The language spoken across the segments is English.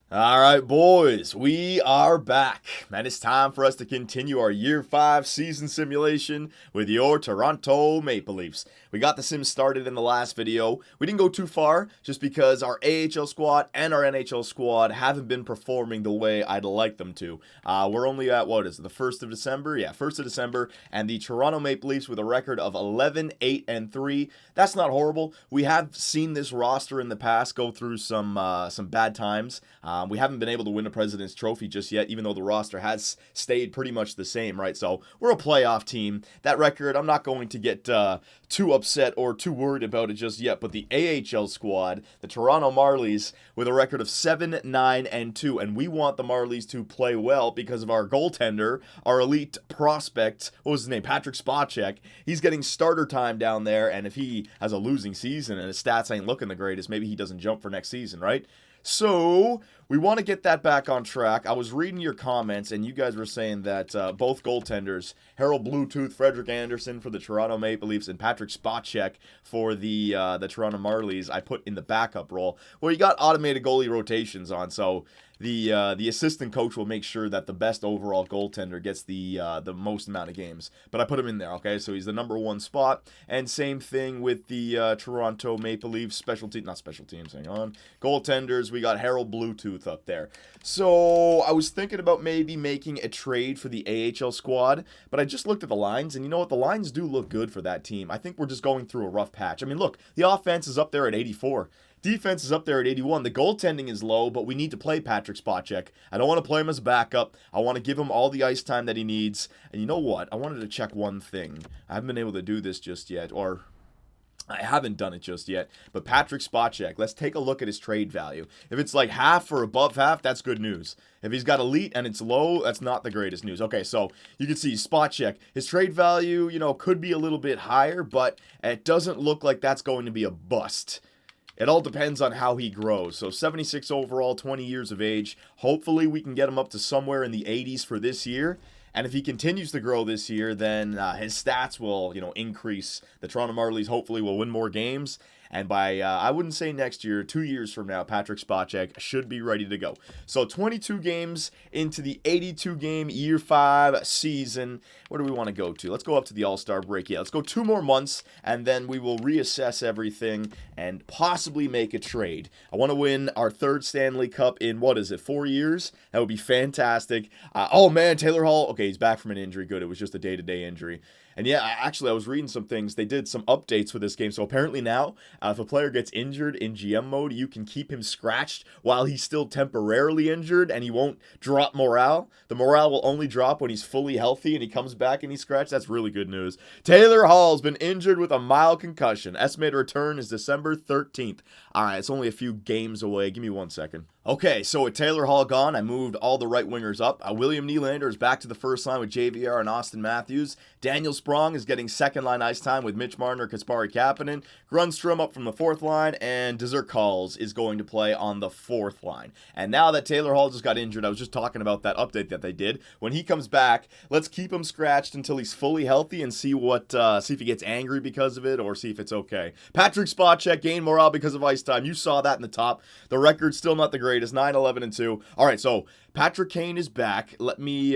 All right, boys, we are back, and it's time for us to continue our Year 5 season simulation with your Toronto Maple Leafs. We got the sim started in the last video. We didn't go too far just because our AHL squad and our NHL squad haven't been performing the way I'd like them to. We're only at, what is it, the 1st of December? Yeah, 1st of December, and the Toronto Maple Leafs with a record of 11-8-3. That's not horrible. We have seen this roster in the past go through some bad times. We haven't been able to win a President's Trophy just yet, even though the roster has stayed pretty much the same, right? So we're a playoff team. That record, I'm not going to get too upset or too worried about it just yet. But the AHL squad, the Toronto Marlies, with a record of 7-9-2, and we want the Marlies to play well because of our goaltender, our elite prospect. What was his name? Patrick SPACEK. He's getting starter time down there, and if he has a losing season and his stats ain't looking the greatest, maybe he doesn't jump for next season, right? So, we want to get that back on track. I was reading your comments, and you guys were saying that both goaltenders, Harold Bluetooth, Frederick Anderson for the Toronto Maple Leafs, and Patrick Spacek for the Toronto Marlies, I put in the backup role. Well, you got automated goalie rotations on, so the assistant coach will make sure that the best overall goaltender gets the most amount of games. But I put him in there, okay? So he's the number one spot. And same thing with the Toronto Maple Leafs not special teams, hang on. Goaltenders, we got Harold Bluetooth up there. So I was thinking about maybe making a trade for the AHL squad, but I just looked at the lines, and you know what? The lines do look good for that team. I think we're just going through a rough patch. I mean, look, the offense is up there at 84. Defense is up there at 81. The goaltending is low, but we need to play Patrick Spacek. I don't want to play him as a backup. I want to give him all the ice time that he needs. And you know what? I wanted to check one thing. I haven't been able to do this just yet, or I haven't done it just yet. But Patrick Spacek, let's take a look at his trade value. If it's like half or above half, that's good news. If he's got elite and it's low, that's not the greatest news. Okay, so you can see Spacek. His trade value, could be a little bit higher, but it doesn't look like that's going to be a bust. It all depends on how he grows. So 76 overall, 20 years of age. Hopefully we can get him up to somewhere in the 80s for this year. And if he continues to grow this year, then his stats will, increase. The Toronto Marlies hopefully will win more games. And by, I wouldn't say next year, 2 years from now, Patrick Spacek should be ready to go. So 22 games into the 82-game Year 5 season. Where do we want to go to? Let's go up to the All-Star break. Yeah, let's go 2 more months, and then we will reassess everything and possibly make a trade. I want to win our 3rd Stanley Cup in, 4 years? That would be fantastic. Oh, man, Taylor Hall. Okay, he's back from an injury. Good. It was just a day-to-day injury. And yeah, actually, I was reading some things. They did some updates for this game. So apparently now, if a player gets injured in GM mode, you can keep him scratched while he's still temporarily injured, and he won't drop morale. The morale will only drop when he's fully healthy and he comes back and he's scratched. That's really good news. Taylor Hall's been injured with a mild concussion. Estimated return is December 13th. All right, it's only a few games away. Give me 1 second. Okay, so with Taylor Hall gone, I moved all the right wingers up. William Nylander is back to the first line with JVR and Austin Matthews. Daniel Sprong is getting second line ice time with Mitch Marner, Kasperi Kapanen. Grunstrom up from the fourth line, and Desert Calls is going to play on the fourth line. And now that Taylor Hall just got injured, I was just talking about that update that they did. When he comes back, let's keep him scratched until he's fully healthy and see if he gets angry because of it or see if it's okay. Patrick Spacek gained morale because of ice time. You saw that in the top. The record's still not the greatest. 9-11-2. All right, so Patrick Kane is back. Let me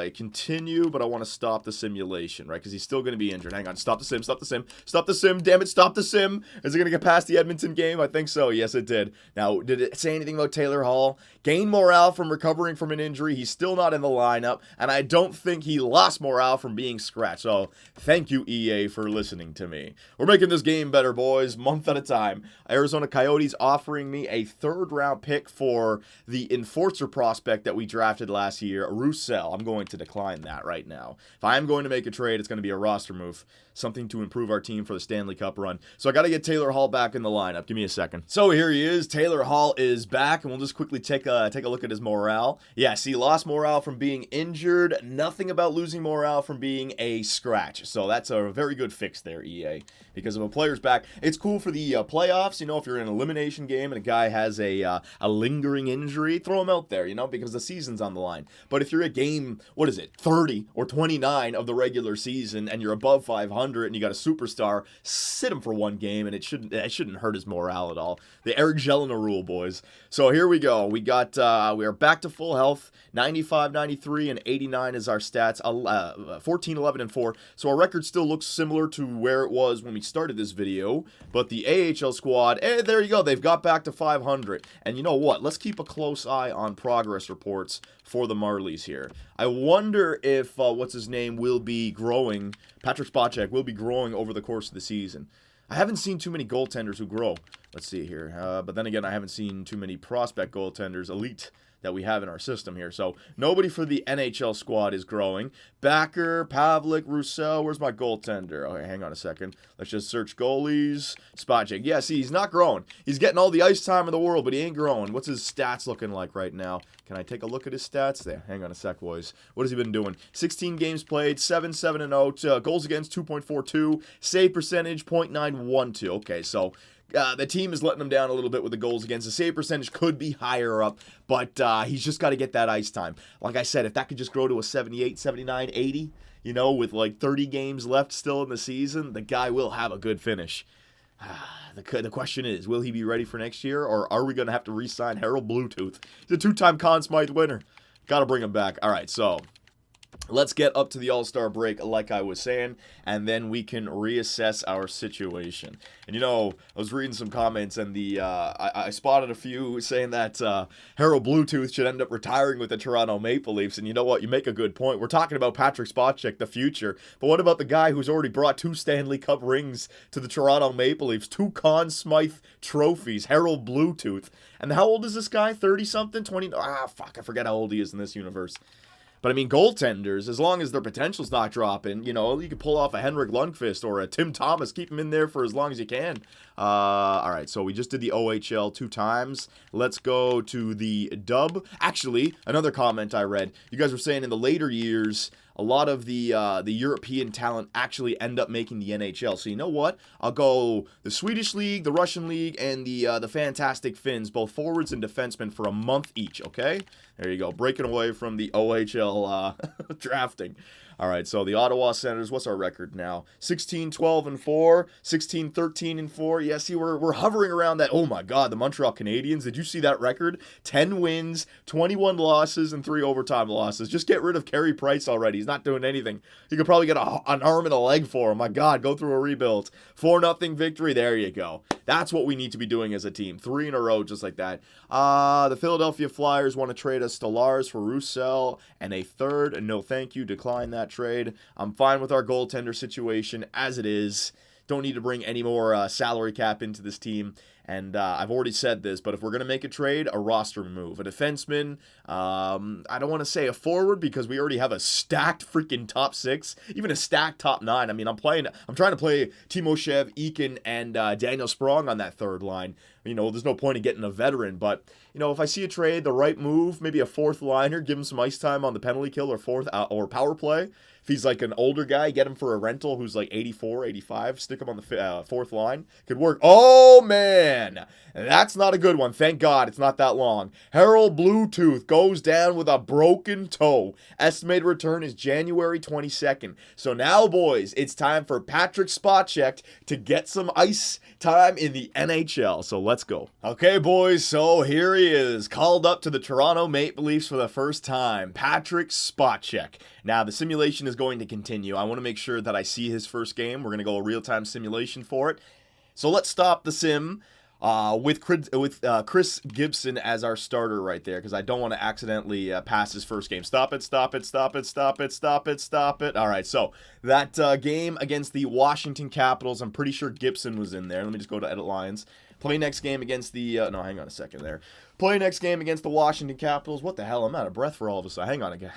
continue, but I want to stop the simulation, right? Because he's still going to be injured. Hang on. Stop the sim. Stop the sim. Stop the sim. Damn it. Stop the sim. Is it going to get past the Edmonton game? I think so. Yes, it did. Now, did it say anything about Taylor Hall? Gained morale from recovering from an injury. He's still not in the lineup, and I don't think he lost morale from being scratched. So, thank you, EA, for listening to me. We're making this game better, boys, month at a time. Arizona Coyotes offering me a 3rd-round pick for the enforcer prospect that we drafted last year, Roussel. I'm going to decline that right now. If I am going to make a trade, it's going to be a roster move. Something to improve our team for the Stanley Cup run. So I got to get Taylor Hall back in the lineup. Give me a second. So here he is. Taylor Hall is back, and we'll just quickly take a look at his morale. Yeah, see, lost morale from being injured. Nothing about losing morale from being a scratch. So that's a very good fix there, EA. Because if a player's back, it's cool for the playoffs. If you're in an elimination game and a guy has a a lingering injury, throw him out there, because the season's on the line. But if you're a game, 30 or 29 of the regular season and you're above 500 and you got a superstar, sit him for one game, and it shouldn't hurt his morale at all. The Eric Jelena rule, boys. So here we go. We are back to full health. 95, 93, and 89 is our stats. 14, 11, and 4. So our record still looks similar to where it was when we started this video. But the AHL squad, there you go. They've got back to 500. And you know what? Let's keep a close eye on progress reports for the Marlies here. I wonder if, will be growing. Patrick SPACEK will be growing over the course of the season. I haven't seen too many goaltenders who grow. Let's see here. But then again, I haven't seen too many prospect goaltenders, elite, that we have in our system here. So nobody for the NHL squad is growing. Backer, Pavlik, Roussel. Where's my goaltender? Okay, hang on a second. Let's just search goalies. SPACEK. Yeah, see, he's not growing. He's getting all the ice time in the world, but he ain't growing. What's his stats looking like right now? Can I take a look at his stats? There, hang on a sec, boys. What has he been doing? 16 games played, 7-7-0, goals against 2.42, save percentage 0.912. Okay, so the team is letting him down a little bit with the goals against. The save percentage could be higher up, but he's just got to get that ice time. Like I said, if that could just grow to a 78, 79, 80, with like 30 games left still in the season, the guy will have a good finish. The question is, will he be ready for next year, or are we going to have to re-sign Harold Bluetooth? He's a two-time Conn Smythe winner. Got to bring him back. All right, so let's get up to the All-Star break, like I was saying, and then we can reassess our situation. And I was reading some comments, and I spotted a few saying that Harold Bluetooth should end up retiring with the Toronto Maple Leafs. And you know what? You make a good point. We're talking about Patrick SPACEK, the future. But what about the guy who's already brought 2 Stanley Cup rings to the Toronto Maple Leafs, 2 Conn Smythe trophies, Harold Bluetooth? And how old is this guy? 30-something? 20? I forget how old he is in this universe. But, I mean, goaltenders, as long as their potential's not dropping, you could pull off a Henrik Lundqvist or a Tim Thomas, keep him in there for as long as you can. All right, so we just did the OHL 2 times. Let's go to the dub. Actually, another comment I read, you guys were saying in the later years, a lot of the European talent actually end up making the NHL. So you know what? I'll go the Swedish League, the Russian League, and the fantastic Finns, both forwards and defensemen, for a month each, okay? There you go. Breaking away from the OHL drafting. All right, so the Ottawa Senators, what's our record now? 16-12-4, 16-13-4. Yeah, see, we're hovering around that. Oh, my God, the Montreal Canadiens. Did you see that record? 10 wins, 21 losses, and 3 overtime losses. Just get rid of Carey Price already. He's not doing anything. You could probably get an arm and a leg for him. My God, go through a rebuild. 4-0 victory. There you go. That's what we need to be doing as a team. 3 in a row, just like that. The Philadelphia Flyers want to trade us Stellaris for Roussel and a third. No, thank you. Decline that trade. I'm fine with our goaltender situation as it is. Don't need to bring any more salary cap into this team. And I've already said this, but if we're going to make a trade, a roster move. A defenseman, I don't want to say a forward because we already have a stacked freaking top 6, even a stacked top 9. I mean, I'm trying to play Timoshev, Eakin, and Daniel Sprong on that third line. There's no point in getting a veteran, but, if I see a trade, the right move, maybe a 4th liner, give him some ice time on the penalty kill or power play. If he's like an older guy, get him for a rental who's like 84, 85, stick him on the 4th line. Could work. Oh, man. That's not a good one. Thank God it's not that long. Harold Bluetooth goes down with a broken toe. Estimated return is January 22nd. So now, boys, it's time for Patrick SPACEK to get some ice time in the NHL. So let's go. Okay, boys, so here he is, called up to the Toronto Maple Leafs for the first time. Patrick SPACEK. Now, the simulation is going to continue. I want to make sure that I see his first game. We're going to go a real-time simulation for it. So let's stop the sim with Chris Gibson as our starter right there, because I don't want to accidentally pass his first game. Stop it, stop it, stop it, stop it, stop it, stop it. All right, so that game against the Washington Capitals, I'm pretty sure Gibson was in there. Let me just go to edit lines. Play next game against the, no, hang on a second there. Play next game against the Washington Capitals. What the hell? I'm out of breath for all of a sudden. Hang on again.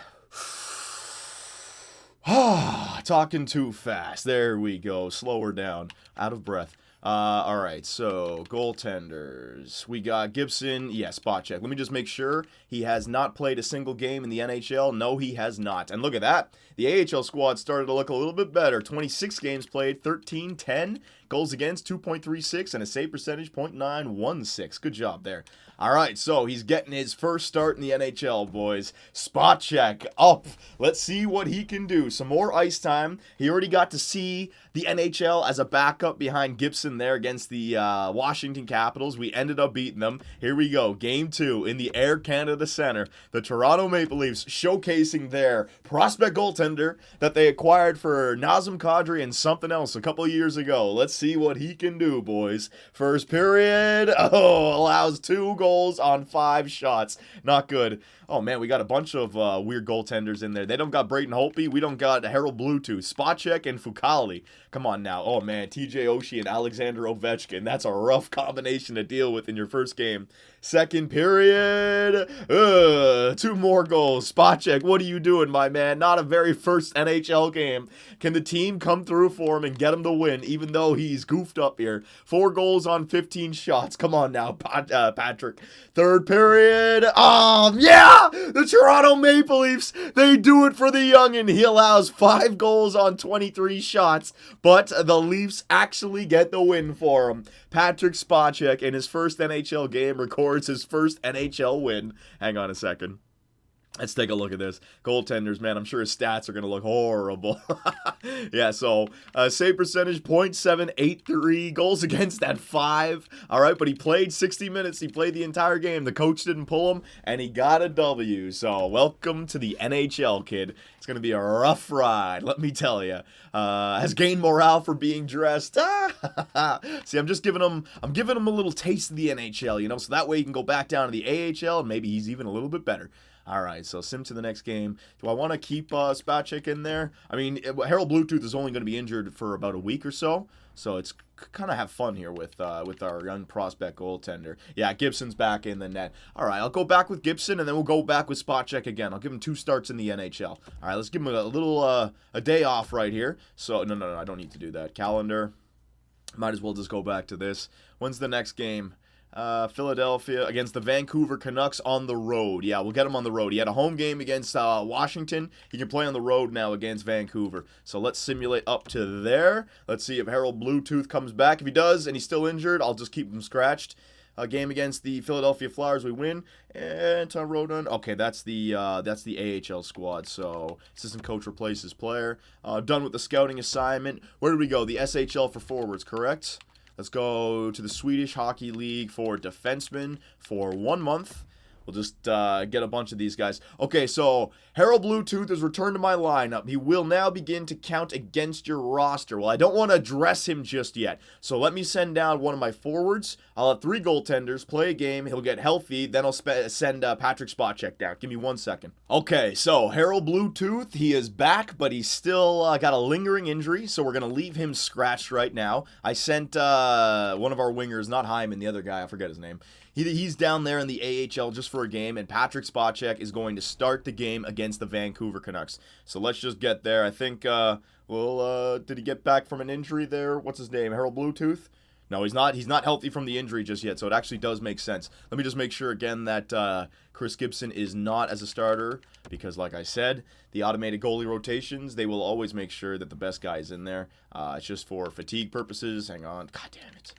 Talking too fast. There we go. Slower down. Out of breath. All right, so goaltenders. We got Gibson. Yeah, SPACEK. Let me just make sure he has not played a single game in the NHL. No, he has not. And look at that. The AHL squad started to look a little bit better. 26 games played, 13-10. Goals against, 2.36, and a save percentage, .916. Good job there. All right, so he's getting his first start in the NHL, boys. SPACEK up. Let's see what he can do. Some more ice time. He already got to see the NHL as a backup behind Gibson there against the Washington Capitals. We ended up beating them. Here we go. Game 2 in the Air Canada Center. The Toronto Maple Leafs showcasing their prospect goaltender that they acquired for Nazem Kadri and something else a couple years ago. Let's see what he can do, boys. First period. Oh, allows 2 goals on 5 shots. Not good. Oh, man, we got a bunch of weird goaltenders in there. They don't got Brayden Holtby. We don't got Harold Bluetooth. SPACEK and Fucali. Come on now. Oh, man, TJ Oshie and Alexander Ovechkin. That's a rough combination to deal with in your first game. Second period. 2 more goals. SPACEK, what are you doing, my man? Not a very first NHL game. Can the team come through for him and get him to win, even though he's goofed up here? 4 goals on 15 shots. Come on now, Patrick. Third period. Yeah! The Toronto Maple Leafs, they do it for the youngin'. He allows 5 goals on 23 shots, but the Leafs actually get the win for him. Patrick SPACEK, in his first NHL game, records his first NHL win. Hang on a second. Let's take a look at this. Goaltenders, man, I'm sure his stats are going to look horrible. Yeah, so save percentage, .783. Goals against at 5. All right, but he played 60 minutes. He played the entire game. The coach didn't pull him, and he got a W. So welcome to the NHL, kid. It's going to be a rough ride, let me tell you. Has gained morale for being dressed. See, I'm just giving him a little taste of the NHL, you know, so that way he can go back down to the AHL, and maybe he's even a little bit better. All right, so sim to the next game. Do I want to keep SPACEK in there? I mean, Harold Bluetooth is only going to be injured for about a week or so it's kind of have fun here with our young prospect goaltender. Yeah, Gibson's back in the net. All right, I'll go back with Gibson, and then we'll go back with SPACEK again. I'll give him 2 starts in the NHL. All right, let's give him a little a day off right here. So, no, I don't need to do that. Calendar. Might as well just go back to this. When's the next game? Philadelphia against the Vancouver Canucks on the road. Yeah, we'll get him on the road. He had a home game against Washington. He can play on the road now against Vancouver. So let's simulate up to there. Let's see if Harold Bluetooth comes back. If he does and he's still injured, I'll just keep him scratched. Game against the Philadelphia Flyers, we win. And Rodon. Okay, that's the AHL squad. So assistant coach replaces player. Done with the scouting assignment. Where do we go? The SHL for forwards, correct? Let's go to the Swedish Hockey League for defensemen for 1 month. We'll just get a bunch of these guys. Okay, so Harold Bluetooth is returned to my lineup. He will now begin to count against your roster. Well, I don't want to address him just yet. So let me send down one of my forwards. I'll have 3 goaltenders, play a game. He'll get healthy. Then I'll send Patrick SPACEK down. Give me 1 second. Okay, so Harold Bluetooth, he is back, but he's still got a lingering injury. So we're going to leave him scratched right now. I sent one of our wingers, not Hyman, the other guy. I forget his name. He's down there in the AHL just for a game, and Patrick SPACEK is going to start the game against the Vancouver Canucks. So let's just get there. I think, did he get back from an injury there? What's his name? Harold Bluetooth? No, he's not. He's not healthy from the injury just yet, so it actually does make sense. Let me just make sure again that Chris Gibson is not as a starter, because like I said, the automated goalie rotations, they will always make sure that the best guy is in there. It's just for fatigue purposes. Hang on. God damn it.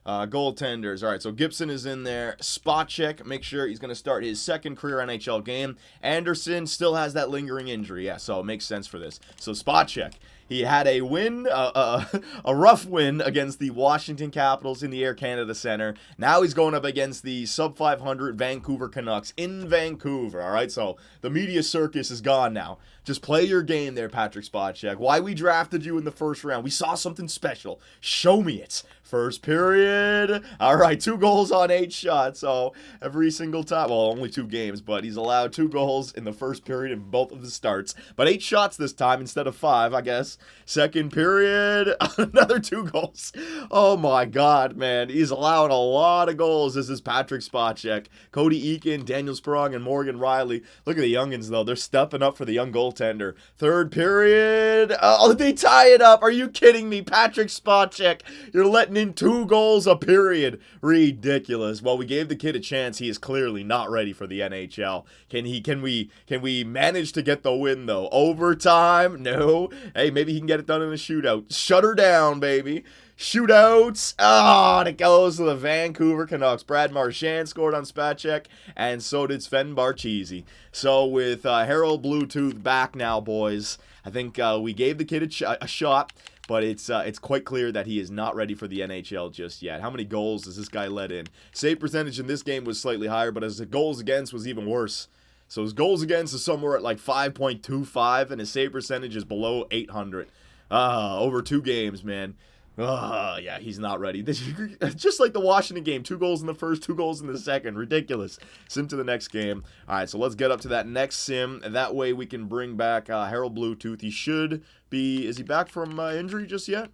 Goaltenders. All right, so Gibson is in there. SPACEK, make sure he's going to start his second career NHL game. Anderson still has that lingering injury. Yeah, so it makes sense for this. So SPACEK, he had a win, a rough win against the Washington Capitals in the Air Canada Center. Now he's going up against the sub-500 Vancouver Canucks in Vancouver. All right, so the media circus is gone now. Just play your game there, Patrick SPACEK. Why we drafted you in the first round. We saw something special. Show me it. First period. All right, 2 goals on 8 shots. So every single time, well, only 2 games, but he's allowed 2 goals in the first period in both of the starts. But 8 shots this time instead of 5, I guess. Second period, another 2 goals. Oh my God, man. He's allowing a lot of goals. This is Patrick SPACEK. Cody Eakin, Daniel Sprong, and Morgan Riley. Look at the youngins, though. They're stepping up for the young goaltender. Third period. Oh, they tie it up. Are you kidding me? Patrick SPACEK, you're letting in 2 goals a period. Ridiculous. Well, we gave the kid a chance. He is clearly not ready for the NHL. Can we manage to get the win, though? Overtime? No. Hey, maybe Maybe he can get it done in a shootout. Shut her down, baby. Shootouts. And it goes to the Vancouver Canucks. Brad Marchand scored on SPACEK, and so did Sven Barchisi. So with Harold Bluetooth back now, boys, I think we gave the kid a shot. But it's quite clear that he is not ready for the NHL just yet. How many goals does this guy let in? Save percentage in this game was slightly higher, but his goals against was even worse. So his goals against is somewhere at like 5.25, and his save percentage is below 800. Over 2 games, man. Yeah, he's not ready. Just like the Washington game, 2 goals in the first, 2 goals in the second. Ridiculous. Sim to the next game. All right, so let's get up to that next sim, and that way we can bring back Harold Bluetooth. He should be, is he back from injury just yet?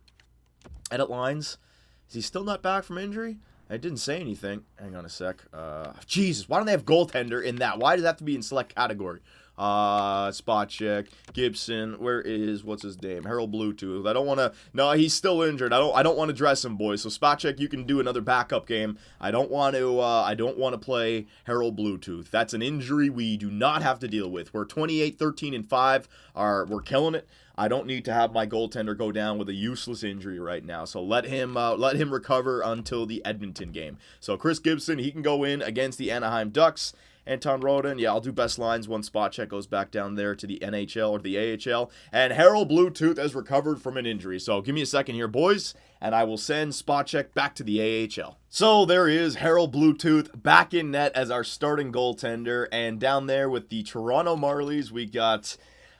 Edit lines. Is he still not back from injury? I didn't say anything. Hang on a sec. Jesus, why don't they have goaltender in that? Why does that have to be in select category? SPACEK, Gibson, what's his name? Harold Bluetooth. I don't want to, no, he's still injured. I don't want to dress him, boys. So SPACEK, you can do another backup game. I don't want to play Harold Bluetooth. That's an injury we do not have to deal with. We're 28, 13, and 5. We're killing it. I don't need to have my goaltender go down with a useless injury right now. So let him recover until the Edmonton game. So Chris Gibson, he can go in against the Anaheim Ducks. Anton Rodin, yeah, I'll do best lines once SPACEK goes back down there to the NHL or the AHL. And Harold Bluetooth has recovered from an injury. So give me a second here, boys, and I will send SPACEK back to the AHL. So there is Harold Bluetooth back in net as our starting goaltender. And down there with the Toronto Marlies, we got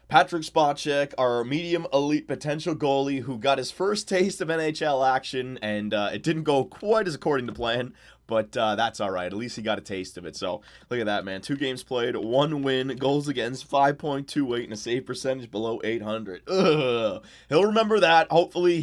Patrick SPACEK, our medium elite potential goalie who got his first taste of NHL action, and it didn't go quite as according to plan, but that's all right. At least he got a taste of it. So look at that, man. 2 games played, 1 win, goals against 5.28, and a save percentage below 800. Ugh. He'll remember that. Hopefully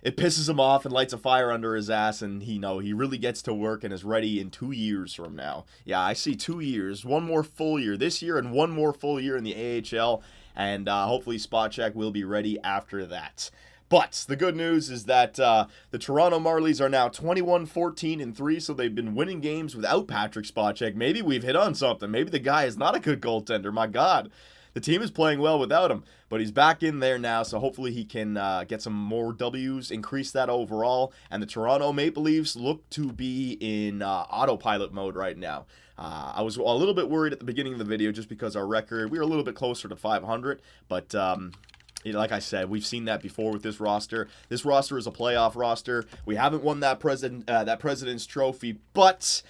it pisses him off and lights a fire under his ass, and he really gets to work and is ready in 2 years from now. Yeah, I see 2 years, 1 more full year this year and 1 more full year in the AHL, and hopefully SPACEK will be ready after that. But the good news is that the Toronto Marlies are now 21-14-3, so they've been winning games without Patrick SPACEK. Maybe we've hit on something. Maybe the guy is not a good goaltender. My God. The team is playing well without him, but he's back in there now, so hopefully he can get some more W's, increase that overall, and the Toronto Maple Leafs look to be in autopilot mode right now. I was a little bit worried at the beginning of the video just because our record, we were a little bit closer to 500, but like I said, we've seen that before with this roster. This roster is a playoff roster. We haven't won that President's Trophy, but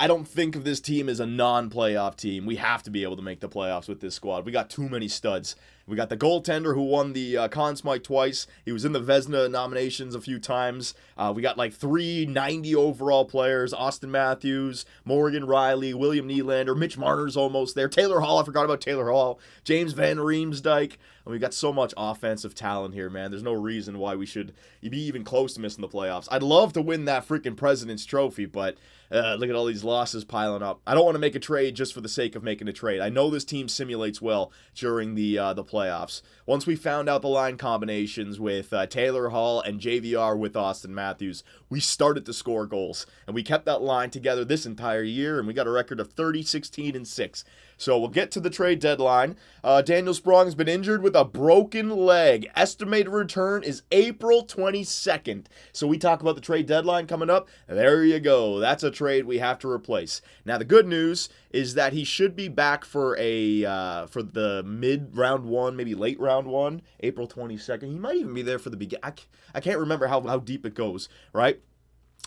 I don't think of this team as a non-playoff team. We have to be able to make the playoffs with this squad. We got too many studs. We got the goaltender who won the Conn Smythe twice. He was in the Vezina nominations a few times. We got like 3 90 overall players. Austin Matthews, Morgan Riley, William Nylander, Mitch Marner's almost there. Taylor Hall, I forgot about Taylor Hall. James Van Riemsdyk. And we got so much offensive talent here, man. There's no reason why we should be even close to missing the playoffs. I'd love to win that freaking President's Trophy, but look at all these losses piling up. I don't want to make a trade just for the sake of making a trade. I know this team simulates well during the playoffs. Once we found out the line combinations with Taylor Hall and JVR with Austin Matthews, we started to score goals. And we kept that line together this entire year, and we got a record of 30, 16, and 6. So we'll get to the trade deadline. Daniel Sprong has been injured with a broken leg. Estimated return is April 22nd. So we talk about the trade deadline coming up. There you go. That's a trade we have to replace. Now the good news is that he should be back for the mid round 1, maybe late round 1, April 22nd. He might even be there for the beginning. I can't remember how deep it goes, right?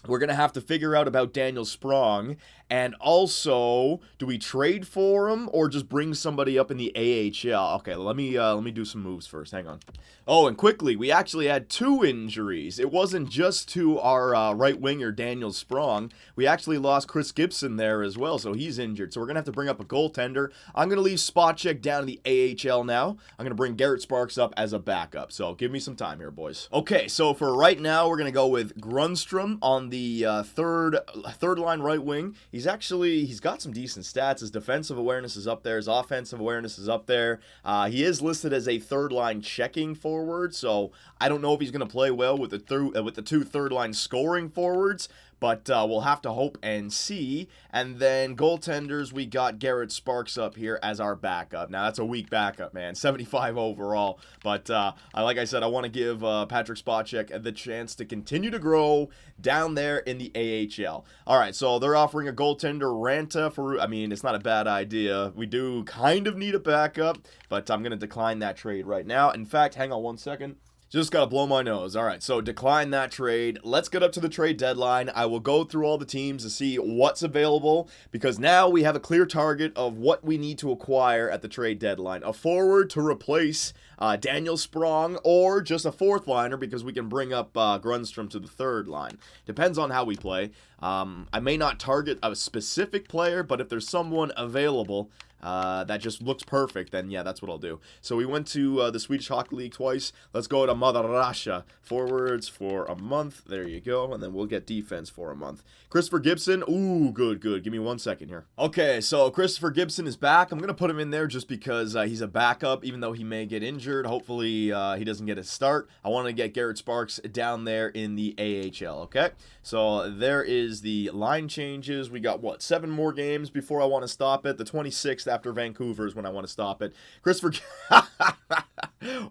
We're going to have to figure out about Daniel Sprong, and also, do we trade for him or just bring somebody up in the AHL? Okay, let me do some moves first. Hang on. Oh, and quickly, we actually had 2 injuries. It wasn't just to our right winger, Daniel Sprong. We actually lost Chris Gibson there as well, so he's injured. So we're going to have to bring up a goaltender. I'm going to leave SPACEK down in the AHL now. I'm going to bring Garrett Sparks up as a backup. So give me some time here, boys. Okay, so for right now, we're going to go with Grundstrom on the third line right wing. He's got some decent stats. His defensive awareness is up there. His offensive awareness is up there. He is listed as a third line checking forward, so I don't know if he's going to play well with the 2 third line scoring forwards, but we'll have to hope and see. And then goaltenders, we got Garrett Sparks up here as our backup. Now, that's a weak backup, man. 75 overall. But like I said, I want to give Patrick SPACEK the chance to continue to grow down there in the AHL. All right, so they're offering a goaltender, Ranta, for, I mean, it's not a bad idea. We do kind of need a backup, but I'm going to decline that trade right now. In fact, hang on one second. Just gotta blow my nose. All right, so decline that trade. Let's get up to the trade deadline. I will go through all the teams to see what's available, because now we have a clear target of what we need to acquire at the trade deadline. A forward to replace Daniel Sprong, or just a fourth liner, because we can bring up Grundstrom to the third line. Depends on how we play. I may not target a specific player, but if there's someone available that just looks perfect, then yeah, that's what I'll do. So we went to the Swedish Hockey League twice. Let's go to Mother Russia. Forwards for a month. There you go. And then we'll get defense for a month. Christopher Gibson. Ooh, good. Give me 1 second here. Okay, so Christopher Gibson is back. I'm going to put him in there just because he's a backup, even though he may get injured. Hopefully he doesn't get a start. I want to get Garrett Sparks down there in the AHL, okay? So there is the line changes. We got, what, 7 more games before I want to stop it. The 26th after Vancouver is when I want to stop it. Christopher...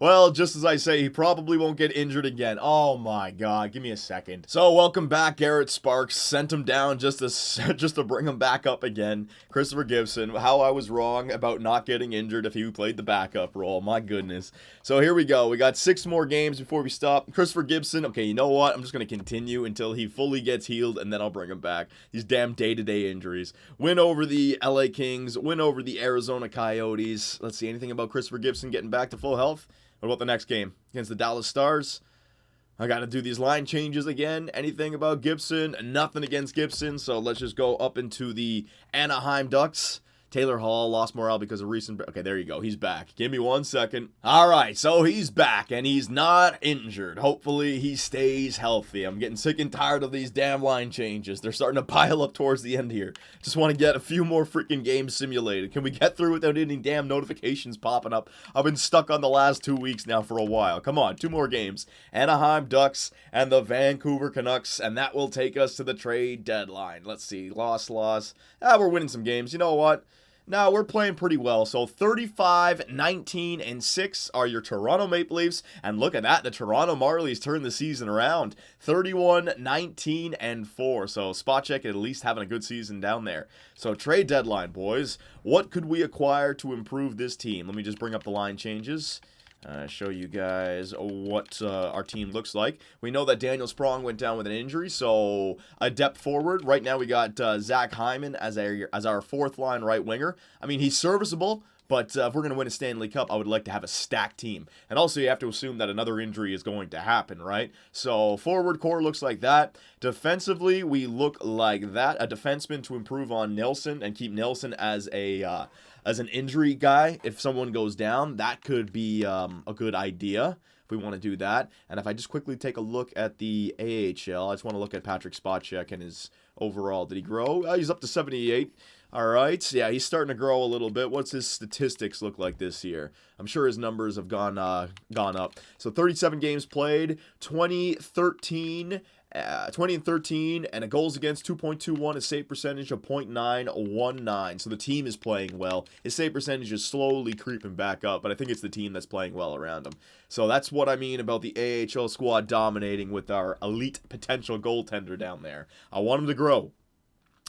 Well, just as I say, he probably won't get injured again. Oh my god, give me a second. So welcome back, Garrett Sparks. Sent him down just to bring him back up again. Christopher Gibson, how I was wrong about not getting injured if he played the backup role. My goodness. So here we go. We got 6 more games before we stop. Christopher Gibson, okay, you know what? I'm just going to continue until he fully gets healed, and then I'll bring him back. These damn day-to-day injuries. Win over the LA Kings. Win over the Arizona Coyotes. Let's see, anything about Christopher Gibson getting back to full health? What about the next game? Against the Dallas Stars? I got to do these line changes again. Anything about Gibson? Nothing against Gibson, so let's just go up into the Anaheim Ducks. Taylor Hall lost morale because of recent... Okay, there you go. He's back. Give me 1 second. All right, so he's back, and he's not injured. Hopefully, he stays healthy. I'm getting sick and tired of these damn line changes. They're starting to pile up towards the end here. Just want to get a few more freaking games simulated. Can we get through without any damn notifications popping up? I've been stuck on the last 2 weeks now for a while. Come on, 2 more games. Anaheim Ducks and the Vancouver Canucks, and that will take us to the trade deadline. Let's see. Loss. We're winning some games. You know what? No, we're playing pretty well. So 35, 19, and 6 are your Toronto Maple Leafs. And look at that. The Toronto Marlies turned the season around. 31, 19, and 4. So SPACEK at least having a good season down there. So trade deadline, boys. What could we acquire to improve this team? Let me just bring up the line changes. Show you guys what our team looks like. We know that Daniel Sprong went down with an injury, so a depth forward. Right now we got Zach Hyman as our fourth line right winger. I mean, he's serviceable, but if we're going to win a Stanley Cup, I would like to have a stacked team. And also you have to assume that another injury is going to happen, right? So forward core looks like that. Defensively, we look like that. A defenseman to improve on Nelson and keep Nelson as an injury guy. If someone goes down, that could be a good idea if we want to do that. And if I just quickly take a look at the AHL, I just want to look at Patrick SPACEK and his overall. Did he grow? He's up to 78. All right. Yeah, he's starting to grow a little bit. What's his statistics look like this year? I'm sure his numbers have gone up. So 37 games played, 20 and 13, and a goals against 2.21, a save percentage of .919. So the team is playing well. His save percentage is slowly creeping back up, but I think it's the team that's playing well around him. So that's what I mean about the AHL squad dominating with our elite potential goaltender down there. I want him to grow.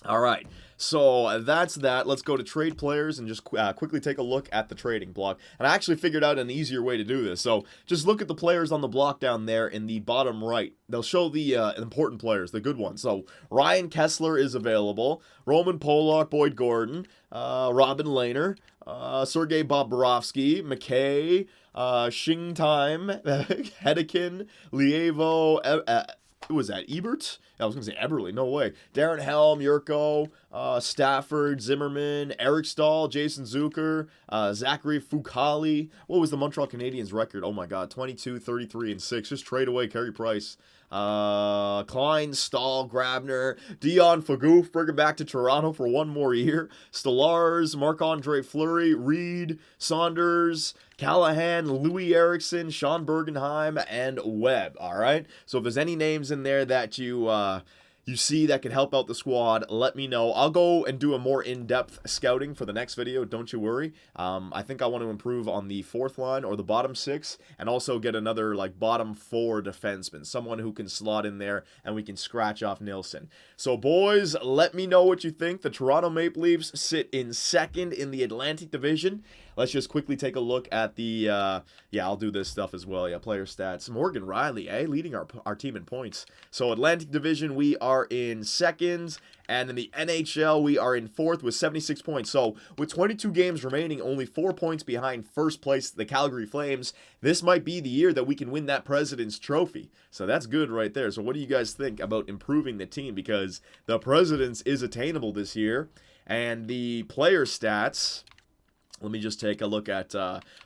All right, so that's that. Let's go to trade players and just quickly take a look at the trading block. And I actually figured out an easier way to do this. So just look at the players on the block down there in the bottom right. They'll show the important players, the good ones. So Ryan Kessler is available. Roman Polak, Boyd Gordon, Robin Lehner, Sergei Bobrovsky, McKay, Shingtime, Hedekin, Lievo, who was that? Ebert? I was going to say Eberle. No way. Darren Helm, Yurko, Stafford, Zimmerman, Eric Stahl, Jason Zucker, Zachary Fucali. What was the Montreal Canadiens record? Oh my God. 22, 33, and 6. Just trade away Carey Price. Klein, Stahl, Grabner, Dion Fagoof, bring him back to Toronto for 1 more year. Stellars, Marc-Andre Fleury, Reed, Saunders, Callahan, Louis Erickson, Sean Bergenheim, and Webb. All right. So if there's any names in there that you you see that could help out the squad, let me know. I'll go and do a more in-depth scouting for the next video, don't you worry. I think I want to improve on the 4th line or the bottom 6, and also get another like bottom 4 defenseman, someone who can slot in there and we can scratch off Nilsson. So boys, let me know what you think. The Toronto Maple Leafs sit in 2nd in the Atlantic Division. Let's just quickly take a look at the, yeah, I'll do this stuff as well. Yeah, player stats. Morgan Riley, leading our team in points. So Atlantic Division, we are in 2nd. And in the NHL, we are in 4th with 76 points. So with 22 games remaining, only 4 points behind first place, the Calgary Flames, this might be the year that we can win that President's Trophy. So that's good right there. So what do you guys think about improving the team? Because the President's is attainable this year. And the player stats... Let me just take a look at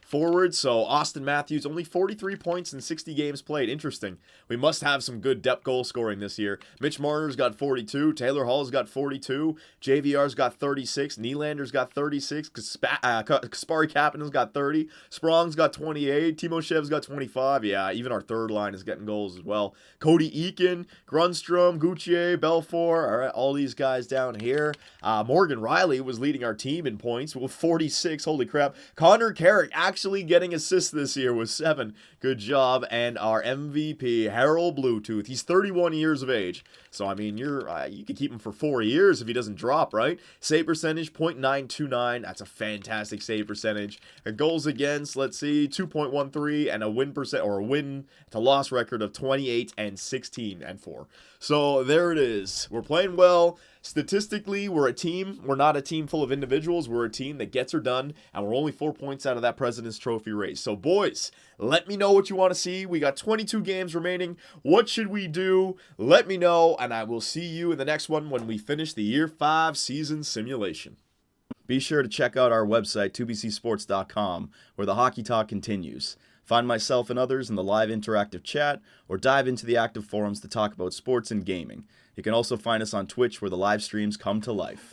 forward. So Austin Matthews, only 43 points in 60 games played. Interesting. We must have some good depth goal scoring this year. Mitch Marner's got 42. Taylor Hall's got 42. JVR's got 36. Nylander's got 36. Kasperi Kapanen's got 30. Sprong's got 28. Timoshev's got 25. Yeah, even our 3rd line is getting goals as well. Cody Eakin, Grunstrom, Gauthier, Belfour. All right, all these guys down here. Morgan Riley was leading our team in points with 46. Holy crap. Connor Carrick actually getting assists this year with 7. Good job. And our MVP, Harold Bluetooth. He's 31 years of age. So, I mean, you could keep him for 4 years if he doesn't drop, right? Save percentage, .929. That's a fantastic save percentage. And goals against, let's see, 2.13. And a win to loss record of 28 and 16 and 4. So, there it is. We're playing well. Statistically, we're a team. We're not a team full of individuals. We're a team that gets her done, and we're only 4 points out of that President's Trophy race. So, boys, let me know what you want to see. We got 22 games remaining. What should we do? Let me know, and I will see you in the next one when we finish the Year 5 season simulation. Be sure to check out our website, 2bcsports.com, where the hockey talk continues. Find myself and others in the live interactive chat, or dive into the active forums to talk about sports and gaming. You can also find us on Twitch, where the live streams come to life.